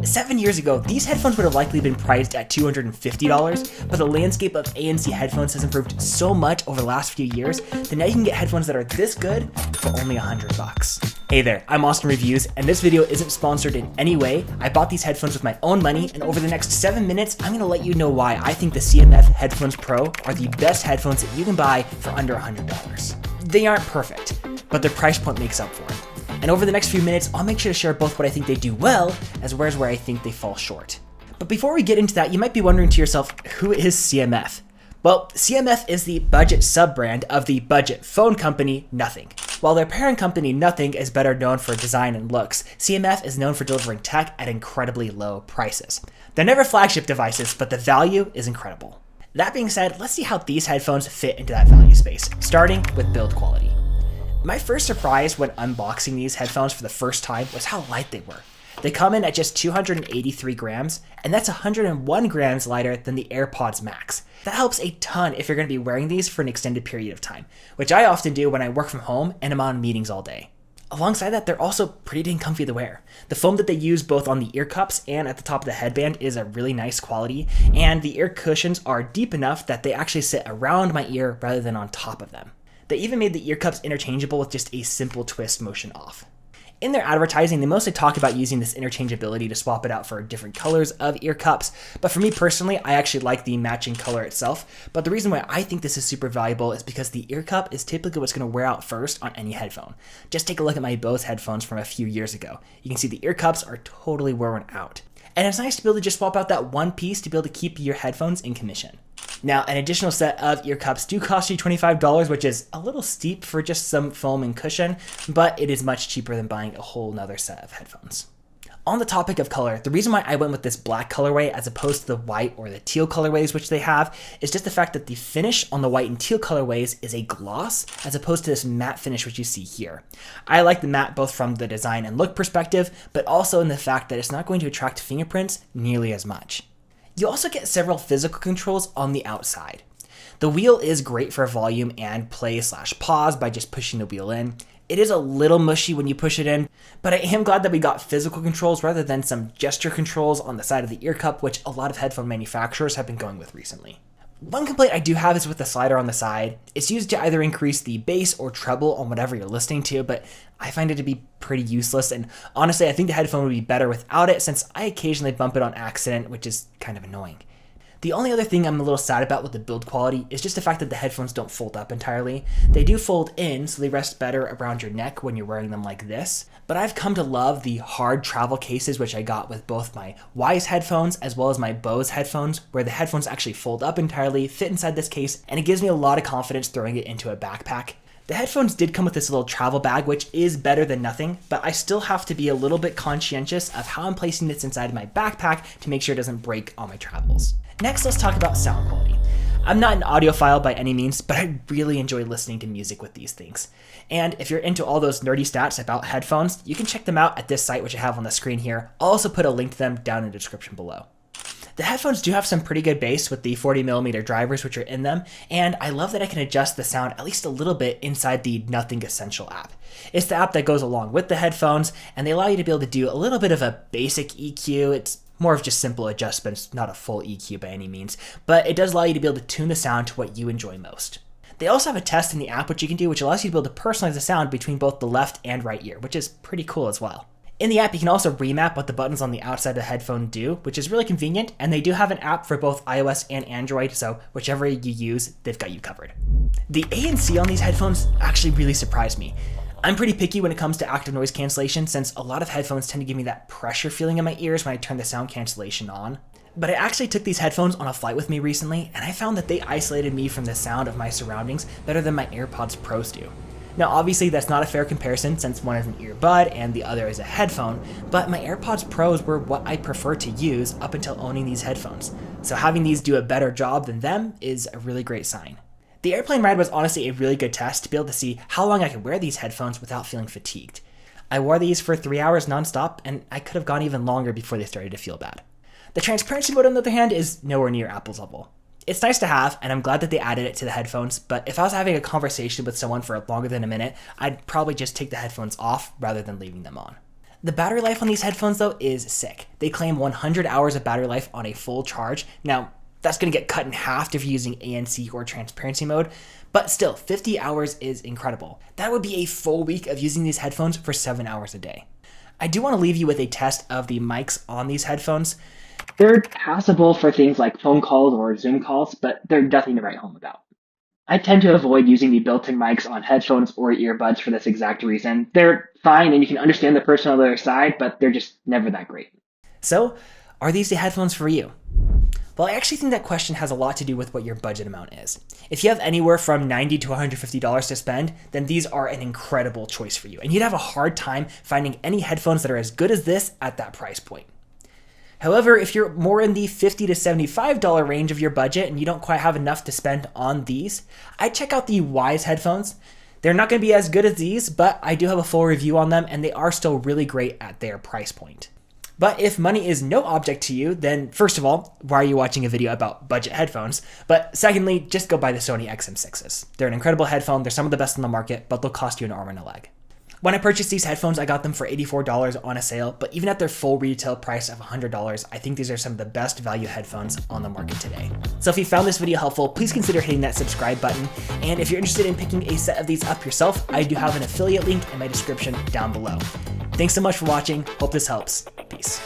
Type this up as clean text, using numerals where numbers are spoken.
7 years ago, these headphones would have likely been priced at $250, but the landscape of ANC headphones has improved so much over the last few years that now you can get headphones that are this good for only $100. Hey there, I'm Austin Reviews, and this video isn't sponsored in any way. I bought these headphones with my own money, and over the next 7 minutes, I'm gonna let you know why I think the CMF Headphones Pro are the best headphones that you can buy for under $100. They aren't perfect, but their price point makes up for it. And over the next few minutes, I'll make sure to share both what I think they do well, as well as where I think they fall short. But before we get into that, you might be wondering to yourself, who is CMF? Well, CMF is the budget sub-brand of the budget phone company Nothing. While their parent company Nothing is better known for design and looks, CMF is known for delivering tech at incredibly low prices. They're never flagship devices, but the value is incredible. That being said, let's see how these headphones fit into that value space, starting with build quality. My first surprise when unboxing these headphones for the first time was how light they were. They come in at just 283 grams, and that's 101 grams lighter than the AirPods Max. That helps a ton if you're going to be wearing these for an extended period of time, which I often do when I work from home and I'm on meetings all day. Alongside that, they're also pretty dang comfy to wear. The foam that they use both on the ear cups and at the top of the headband is a really nice quality, and the ear cushions are deep enough that they actually sit around my ear rather than on top of them. They even made the ear cups interchangeable with just a simple twist motion off. In their advertising, they mostly talk about using this interchangeability to swap it out for different colors of ear cups, but for me personally, I actually like the matching color itself, but the reason why I think this is super valuable is because the ear cup is typically what's going to wear out first on any headphone. Just take a look at my Bose headphones from a few years ago. You can see the ear cups are totally worn out. And it's nice to be able to just swap out that one piece to be able to keep your headphones in commission. Now, an additional set of ear cups do cost you $25, which is a little steep for just some foam and cushion, but it is much cheaper than buying a whole nother set of headphones. On the topic of color, the reason why I went with this black colorway as opposed to the white or the teal colorways which they have is just the fact that the finish on the white and teal colorways is a gloss as opposed to this matte finish which you see here. I like the matte both from the design and look perspective, but also in the fact that it's not going to attract fingerprints nearly as much. You also get several physical controls on the outside. The wheel is great for volume and play/pause by just pushing the wheel in. It is a little mushy when you push it in, but I am glad that we got physical controls rather than some gesture controls on the side of the ear cup, which a lot of headphone manufacturers have been going with recently. One complaint I do have is with the slider on the side. It's used to either increase the bass or treble on whatever you're listening to, but I find it to be pretty useless, and honestly I think the headphone would be better without it since I occasionally bump it on accident, which is kind of annoying. The only other thing I'm a little sad about with the build quality is just the fact that the headphones don't fold up entirely. They do fold in, so they rest better around your neck when you're wearing them like this. But I've come to love the hard travel cases which I got with both my Wise headphones as well as my Bose headphones, where the headphones actually fold up entirely, fit inside this case, and it gives me a lot of confidence throwing it into a backpack. The headphones did come with this little travel bag, which is better than nothing, but I still have to be a little bit conscientious of how I'm placing this inside of my backpack to make sure it doesn't break on my travels. Next, let's talk about sound quality. I'm not an audiophile by any means, but I really enjoy listening to music with these things. And if you're into all those nerdy stats about headphones, you can check them out at this site which I have on the screen here. I'll also put a link to them down in the description below. The headphones do have some pretty good bass with the 40mm drivers which are in them, and I love that I can adjust the sound at least a little bit inside the Nothing Essential app. It's the app that goes along with the headphones, and they allow you to be able to do a little bit of a basic EQ. It's more of just simple adjustments, not a full EQ by any means, but it does allow you to be able to tune the sound to what you enjoy most. They also have a test in the app which you can do which allows you to be able to personalize the sound between both the left and right ear, which is pretty cool as well. In the app, you can also remap what the buttons on the outside of the headphone do, which is really convenient, and they do have an app for both iOS and Android, so whichever you use, they've got you covered. The ANC on these headphones actually really surprised me. I'm pretty picky when it comes to active noise cancellation since a lot of headphones tend to give me that pressure feeling in my ears when I turn the sound cancellation on. But I actually took these headphones on a flight with me recently, and I found that they isolated me from the sound of my surroundings better than my AirPods Pros do. Now obviously that's not a fair comparison since one is an earbud and the other is a headphone, but my AirPods Pros were what I prefer to use up until owning these headphones. So having these do a better job than them is a really great sign. The airplane ride was honestly a really good test to be able to see how long I could wear these headphones without feeling fatigued. I wore these for 3 hours nonstop, and I could have gone even longer before they started to feel bad. The transparency mode on the other hand is nowhere near Apple's level. It's nice to have, and I'm glad that they added it to the headphones, but if I was having a conversation with someone for longer than a minute, I'd probably just take the headphones off rather than leaving them on. The battery life on these headphones though is sick. They claim 100 hours of battery life on a full charge. Now, that's going to get cut in half if you're using ANC or transparency mode, but still, 50 hours is incredible. That would be a full week of using these headphones for 7 hours a day. I do want to leave you with a test of the mics on these headphones. They're passable for things like phone calls or Zoom calls, but they're nothing to write home about. I tend to avoid using the built-in mics on headphones or earbuds for this exact reason. They're fine and you can understand the person on the other side, but they're just never that great. So, are these the headphones for you? Well, I actually think that question has a lot to do with what your budget amount is. If you have anywhere from $90 to $150 to spend, then these are an incredible choice for you, and you'd have a hard time finding any headphones that are as good as this at that price point. However, if you're more in the $50 to $75 range of your budget and you don't quite have enough to spend on these, I'd check out the Wise headphones. They're not going to be as good as these, but I do have a full review on them and they are still really great at their price point. But if money is no object to you, then first of all, why are you watching a video about budget headphones? But secondly, just go buy the Sony XM6s. They're an incredible headphone, they're some of the best on the market, but they'll cost you an arm and a leg. When I purchased these headphones, I got them for $84 on a sale, but even at their full retail price of $100, I think these are some of the best value headphones on the market today. So if you found this video helpful, please consider hitting that subscribe button. And if you're interested in picking a set of these up yourself, I do have an affiliate link in my description down below. Thanks so much for watching. Hope this helps. Peace.